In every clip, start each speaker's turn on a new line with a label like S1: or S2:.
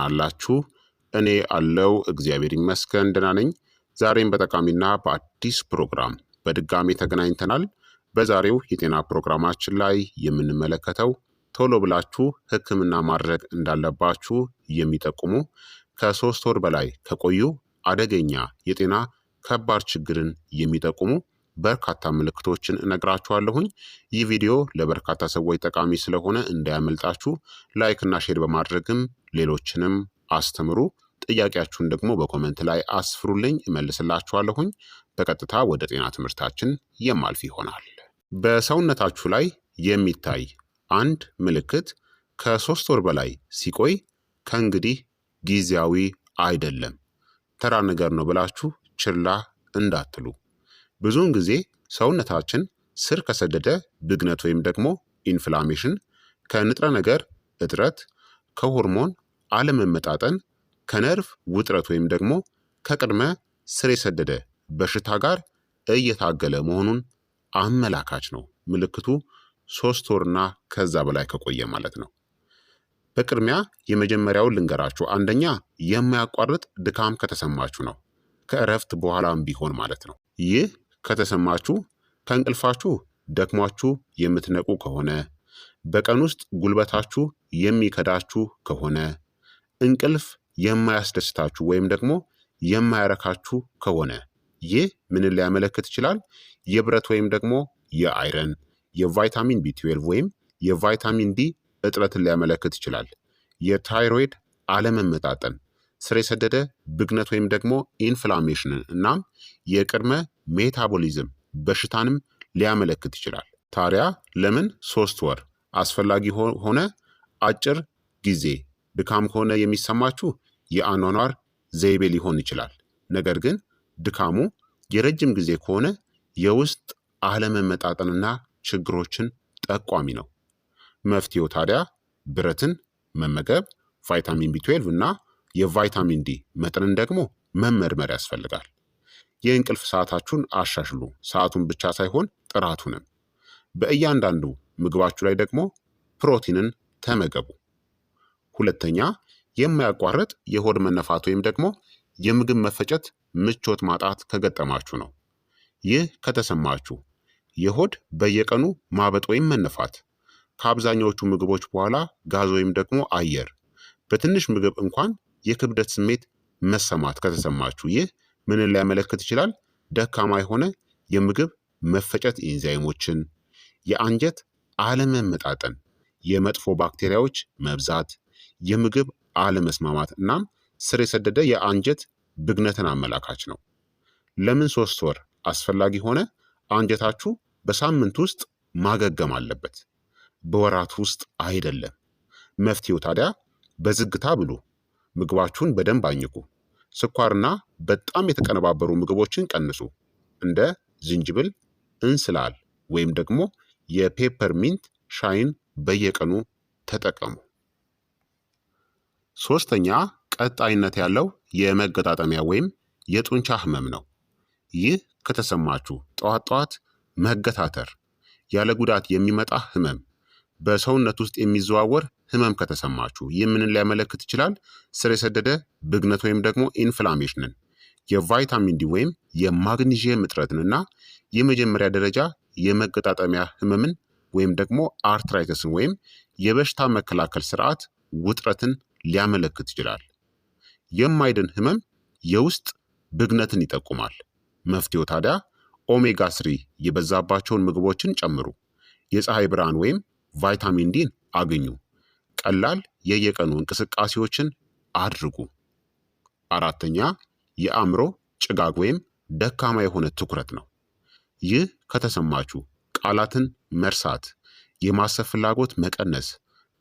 S1: አላችሁ? እኔ አለው እግዚአብሔር ይመስገን ደህና ነኝ። ዛሬም በጠቃሚና በአዲስ ፕሮግራም በድጋሚ ተገናኝተናል። በዛሬው የጤና ፕሮግራማችን ላይ የምንመለከተው ቶሎ ብላችሁ ሕክምና ማድረግ እንዳለባችሁ የሚጠቁሙ ከ3 ወር በላይ ከቆዩ አደገኛ የጤና ከባድ ችግርን የሚጠቁሙ በርካታ ምልክቶችን እነግራችኋለሁኝ። ይህ ቪዲዮ ለበርካታ ሰዎች ጠቃሚ ስለሆነ እንዳያመልጣችሁ ላይክ እና ሼር በማድረግም ሌሎችንም አስተምሩ። ጥያቄያችሁን ደግሞ በኮመንት ላይ አስፍሩልኝ፣ እመልስላችኋለሁኝ። በቀጥታ ወደ ጤና ትምህርታችን የማልፍ ይሆናል። በሰውነታችሁ ላይ የሚታይ አንድ ምልክት ከ3 ወር በላይ ሲቆይ ከእንግዲህ ጊዜያዊ አይደለም፣ ተራ ነገር ነው ብላችሁ ችላ እንዳትሉ። ብዙውን ጊዜ ሰውነታችን ስር ከሰደደ ብግነት ወይም ደግሞ ኢንፍላሜሽን፣ ከንጥረ ነገር እጥረት፣ ከሆርሞን አለመመጣጠን፣ ከነርቭ ውጥረት ወይም ደግሞ ከቅድመ ስር የሰደደ በሽታ ጋር እየታገለ መሆኑን አመላካች ነው። ምልክቱ 3 ወርና ከዛ በላይ ከቆየ ማለት ነው። በቅድሚያ የመጀመሪያውን ልንገራችሁ። አንደኛ የማያቋርጥ ድካም ከተሰማችሁ ነው። ከእረፍት በኋላም ቢሆን ማለት ነው። ይህ ከተሰማችሁ ከእንቅልፋችሁ ደክሟችሁ የምትነቁ ከሆነ፣ በቀን ውስጥ ጉልበታችሁ የሚከዳችሁ ከሆነ፣ እንቅልፍ የማያስደስታችሁ ወይም ደግሞ የማያረካችሁ ከሆነ ይህ ምንን ሊያመለክት ይችላል? የብረት ወይም ደግሞ የአይረን፣ የቫይታሚን ቢ12 ወይም የቫይታሚን ዲ እጥረትን ሊያመለክት ይችላል። የታይሮይድ አለመመጣጠን፣ ስር የሰደደ ብግነት ወይም ደግሞ ኢንፍላሜሽንን እናም የቅድመ ሜታቦሊዝም በሽታንም ሊያመለክት ይችላል። ታዲያ ለምን 3 ወር አስፈላጊ ሆነ? አጭር ጊዜ ድካም ከሆነ የሚሰማችሁ የአኗኗር ዘይቤ ሊሆን ይችላል። ነገር ግን ድካሙ የረጅም ጊዜ ከሆነ የውስጥ አለመመጣጠንና ችግሮችን ጠቋሚ ነው። መፍትሄው ታዲያ ብረትን መመገብ፣ ቫይታሚን ቢ12 እና የቫይታሚን ዲ መጠንን ደግሞ መመርመር ያስፈልጋል። የእንቅልፍ ሰዓታችሁን አሻሽሉ። ሰዓቱን ብቻ ሳይሆን ጥራቱንም። በእያንዳንዱ ምግባችሁ ላይ ደግሞ ፕሮቲንን ተመገቡ። ሁለተኛ የማያቋርጥ የሆድ መነፋት ወይም ደግሞ የምግብ መፈጨት ምቾት ማጣት ከገጠማችሁ ነው። ይህ ከተሰማችሁ የሆድ በየቀኑ ማበጥ ወይም መነፋት፣ ከአብዛኛዎቹ ምግቦች በኋላ ጋዝ ወይም ደግሞ አየር፣ በትንሽ ምግብ እንኳን የክብደት ስሜት መሰማት ከተሰማችሁ ይህ ምንን ሊያመለክት ይችላል? ደካማ የሆነ የምግብ መፈጨት ኢንዛይሞችን፣ የአንጀት አለመመጣጠን፣ የመጥፎ ባክቴሪያዎች መብዛት፣ የምግብ አለመስማማት እናም ስር የሰደደ የአንጀት ብግነትን አመላካች ነው። ለምን 3 ወር አስፈላጊ ሆነ? አንጀታችሁ በሳምንት ውስጥ ማገገም አለበት፣ በወራት ውስጥ አይደለም። መፍትሄው ታዲያ በዝግታ ብሉ። ምግባችሁን በደንብ አኝኩ። ስኳርና በጣም የተቀነባበሩ ምግቦችን ቀንሱ። እንደ ዝንጅብል፣ እንስላል ወይም ደግሞ የፔፐርሚንት ሻይን በየቀኑ ተጠቀሙ። ሶስተኛ ቀጣይነት ያለው የመገጣጠሚያ ወይም የጡንቻ ህመም ነው። ይህ ከተሰማችሁ ጠዋት ጠዋት መገታተር፣ ያለ ጉዳት የሚመጣ ህመም፣ በሰውነት ውስጥ የሚዘዋወር ህመም ከተሰማችሁ ይህ ምንን ሊያመለክት ይችላል? ስር የሰደደ ብግነት ወይም ደግሞ ኢንፍላሜሽንን፣ የቫይታሚን ዲ ወይም የማግኒዥየም እጥረትን እና የመጀመሪያ ደረጃ የመገጣጠሚያ ህመምን ወይም ደግሞ አርትራይተስን ወይም የበሽታ መከላከል ስርዓት ውጥረትን ሊያመለክት ይችላል። የማይድን ህመም የውስጥ ብግነትን ይጠቁማል። መፍትሄው ታዲያ ኦሜጋ 3 የበዛባቸውን ምግቦችን ጨምሩ። የፀሐይ ብርሃን ወይም ቫይታሚን ዲን አግኙ። ቀላል የየቀኑ እንቅስቃሴዎችን አድርጉ። አራተኛ የአእምሮ ጭጋግ ወይም ደካማ የሆነ ትኩረት ነው። ይህ ከተሰማችሁ ቃላትን መርሳት፣ የማሰብ ፍላጎት መቀነስ፣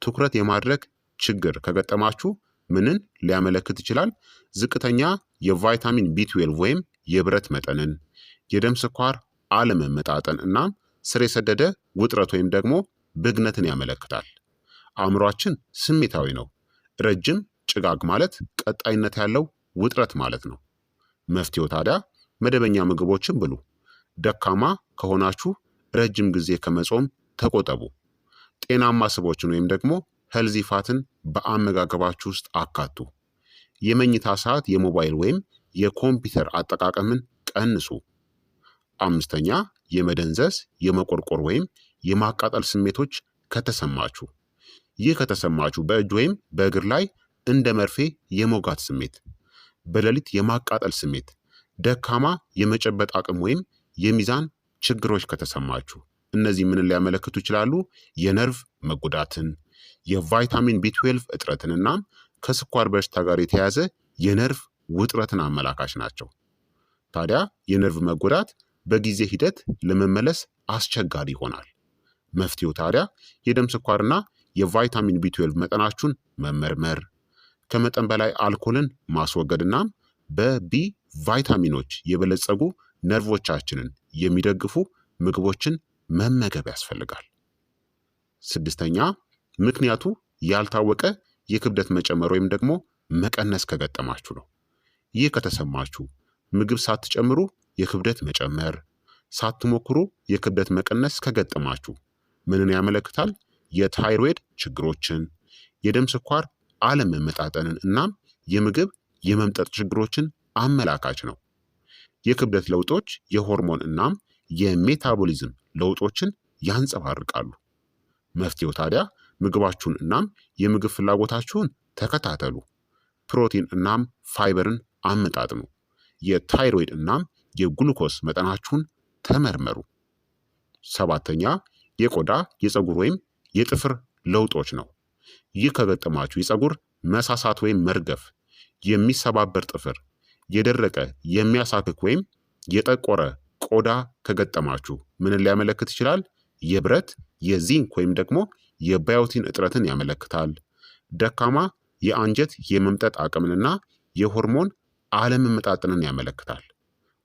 S1: ትኩረት የማድረግ ችግር ከገጠማችሁ ምንን ሊያመለክት ይችላል? ዝቅተኛ የቫይታሚን ቢ12 ወይም የብረት መጠንን፣ የደም ስኳር አለመመጣጠን እናም ስር የሰደደ ውጥረት ወይም ደግሞ ብግነትን ያመለክታል። አእምሯችን ስሜታዊ ነው። ረጅም ጭጋግ ማለት ቀጣይነት ያለው ውጥረት ማለት ነው። መፍትሄው ታዲያ መደበኛ ምግቦችን ብሉ። ደካማ ከሆናችሁ ረጅም ጊዜ ከመጾም ተቆጠቡ። ጤናማ ስቦችን ወይም ደግሞ ሄልዚ ፋትን በአመጋገባችሁ ውስጥ አካቱ። የመኝታ ሰዓት የሞባይል ወይም የኮምፒውተር አጠቃቀምን ቀንሱ። አምስተኛ የመደንዘዝ፣ የመቆርቆር ወይም የማቃጠል ስሜቶች ከተሰማችሁ። ይህ ከተሰማችሁ በእጅ ወይም በእግር ላይ እንደ መርፌ የመውጋት ስሜት፣ በሌሊት የማቃጠል ስሜት፣ ደካማ የመጨበጥ አቅም ወይም የሚዛን ችግሮች ከተሰማችሁ እነዚህ ምንን ሊያመለክቱ ይችላሉ? የነርቭ መጎዳትን፣ የቫይታሚን ቢ12 እጥረትን እናም ከስኳር በሽታ ጋር የተያያዘ የነርቭ ውጥረትን አመላካች ናቸው። ታዲያ የነርቭ መጎዳት በጊዜ ሂደት ለመመለስ አስቸጋሪ ይሆናል። መፍትሄው ታዲያ የደም ስኳርና የቫይታሚን ቢ12 መጠናችሁን መመርመር፣ ከመጠን በላይ አልኮልን ማስወገድና በቢ ቫይታሚኖች የበለጸጉ ነርቮቻችንን የሚደግፉ ምግቦችን መመገብ ያስፈልጋል። ስድስተኛ ምክንያቱ ያልታወቀ የክብደት መጨመር ወይም ደግሞ መቀነስ ከገጠማችሁ ነው። ይህ ከተሰማችሁ ምግብ ሳትጨምሩ የክብደት መጨመር፣ ሳትሞክሩ የክብደት መቀነስ ከገጠማችሁ ምንን ያመለክታል? የታይሮይድ ችግሮችን፣ የደም ስኳር አለመመጣጠንን እናም የምግብ የመምጠጥ ችግሮችን አመላካች ነው። የክብደት ለውጦች የሆርሞን እናም የሜታቦሊዝም ለውጦችን ያንጸባርቃሉ። መፍትሄው ታዲያ ምግባችሁን እናም የምግብ ፍላጎታችሁን ተከታተሉ። ፕሮቲን እናም ፋይበርን አመጣጥኑ። የታይሮይድ እናም የግሉኮስ መጠናችሁን ተመርመሩ። ሰባተኛ የቆዳ የፀጉር ወይም የጥፍር ለውጦች ነው። ይህ ከገጠማችሁ የፀጉር መሳሳት ወይም መርገፍ፣ የሚሰባበር ጥፍር፣ የደረቀ የሚያሳክክ ወይም የጠቆረ ቆዳ ከገጠማችሁ ምንን ሊያመለክት ይችላል? የብረት የዚንክ ወይም ደግሞ የባዮቲን እጥረትን ያመለክታል። ደካማ የአንጀት የመምጠጥ አቅምንና የሆርሞን አለመመጣጠንን ያመለክታል።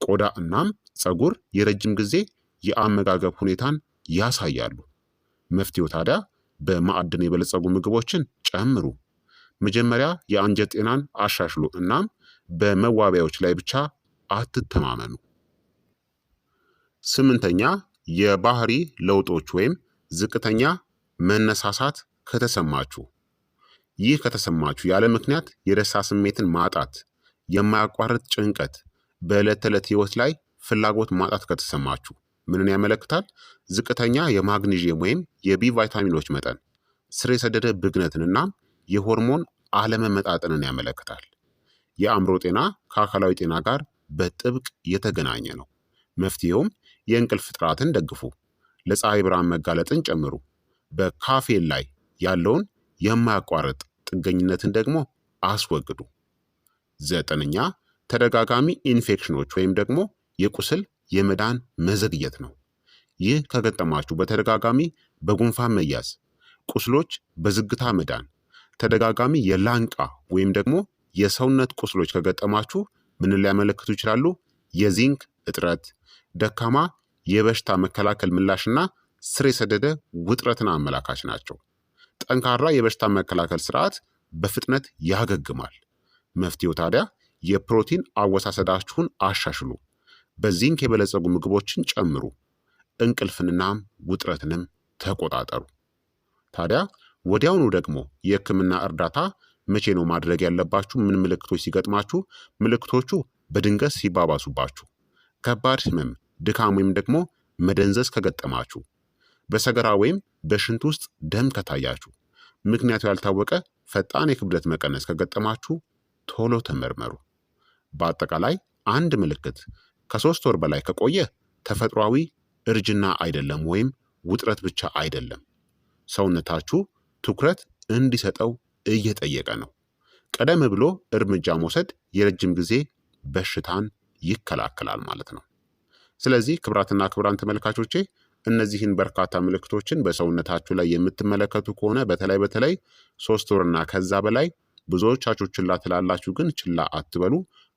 S1: ቆዳ እናም ፀጉር የረጅም ጊዜ የአመጋገብ ሁኔታን ያሳያሉ። መፍትሄው ታዲያ በማዕድን የበለጸጉ ምግቦችን ጨምሩ። መጀመሪያ የአንጀት ጤናን አሻሽሉ እናም በመዋቢያዎች ላይ ብቻ አትተማመኑ። ስምንተኛ የባህሪ ለውጦች ወይም ዝቅተኛ መነሳሳት ከተሰማችሁ። ይህ ከተሰማችሁ ያለ ምክንያት የደስታ ስሜትን ማጣት፣ የማያቋርጥ ጭንቀት፣ በዕለት ተዕለት ህይወት ላይ ፍላጎት ማጣት ከተሰማችሁ ምንን ያመለክታል? ዝቅተኛ የማግኒዥየም ወይም የቢ ቫይታሚኖች መጠን፣ ስር የሰደደ ብግነትንና የሆርሞን አለመመጣጠንን ያመለክታል። የአእምሮ ጤና ከአካላዊ ጤና ጋር በጥብቅ የተገናኘ ነው። መፍትሄውም የእንቅልፍ ጥራትን ደግፉ፣ ለፀሐይ ብርሃን መጋለጥን ጨምሩ፣ በካፌን ላይ ያለውን የማያቋርጥ ጥገኝነትን ደግሞ አስወግዱ። ዘጠነኛ ተደጋጋሚ ኢንፌክሽኖች ወይም ደግሞ የቁስል የመዳን መዘግየት ነው። ይህ ከገጠማችሁ በተደጋጋሚ በጉንፋን መያዝ፣ ቁስሎች በዝግታ መዳን፣ ተደጋጋሚ የላንቃ ወይም ደግሞ የሰውነት ቁስሎች ከገጠማችሁ ምንን ሊያመለክቱ ይችላሉ? የዚንክ እጥረት፣ ደካማ የበሽታ መከላከል ምላሽና ስር የሰደደ ውጥረትን አመላካች ናቸው። ጠንካራ የበሽታ መከላከል ስርዓት በፍጥነት ያገግማል። መፍትሄው ታዲያ የፕሮቲን አወሳሰዳችሁን አሻሽሉ፣ በዚንክ የበለጸጉ ምግቦችን ጨምሩ፣ እንቅልፍንናም ውጥረትንም ተቆጣጠሩ። ታዲያ ወዲያውኑ ደግሞ የህክምና እርዳታ መቼ ነው ማድረግ ያለባችሁ? ምን ምልክቶች ሲገጥማችሁ? ምልክቶቹ በድንገት ሲባባሱባችሁ፣ ከባድ ህመም፣ ድካም ወይም ደግሞ መደንዘዝ ከገጠማችሁ፣ በሰገራ ወይም በሽንት ውስጥ ደም ከታያችሁ፣ ምክንያቱ ያልታወቀ ፈጣን የክብደት መቀነስ ከገጠማችሁ ቶሎ ተመርመሩ። በአጠቃላይ አንድ ምልክት ከ3 ወር በላይ ከቆየ ተፈጥሯዊ እርጅና አይደለም ወይም ውጥረት ብቻ አይደለም። ሰውነታችሁ ትኩረት እንዲሰጠው እየጠየቀ ነው። ቀደም ብሎ እርምጃ መውሰድ የረጅም ጊዜ በሽታን ይከላከላል ማለት ነው። ስለዚህ ክቡራትና ክቡራን ተመልካቾቼ እነዚህን በርካታ ምልክቶችን በሰውነታችሁ ላይ የምትመለከቱ ከሆነ በተለይ 3 ወርና ከዛ በላይ ብዙዎቻችሁ ችላ ትላላችሁ፣ ግን ችላ አትበሉ።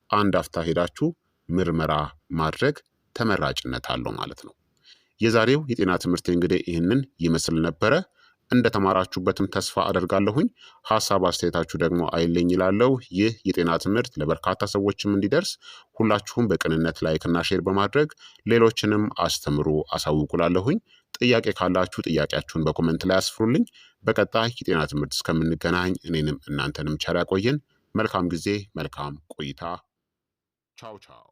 S1: አንድ አፍታ ሄዳችሁ ምርመራ ማድረግ ተመራጭነት አለው ማለት ነው። የዛሬው የጤና ትምህርት እንግዲህ ይህንን ይመስል ነበረ። እንደተማራችሁበትም ተስፋ አደርጋለሁኝ። ሀሳብ አስተያየታችሁ ደግሞ አይለኝ ይላለው። ይህ የጤና ትምህርት ለበርካታ ሰዎችም እንዲደርስ ሁላችሁም በቅንነት ላይክና ሼር በማድረግ ሌሎችንም አስተምሩ አሳውቁላለሁኝ። ጥያቄ ካላችሁ ጥያቄያችሁን በኮመንት ላይ አስፍሩልኝ። በቀጣይ የጤና ትምህርት እስከምንገናኝ እኔንም እናንተንም ቸር ያቆየን። መልካም ጊዜ፣ መልካም ቆይታ። ቻው ቻው።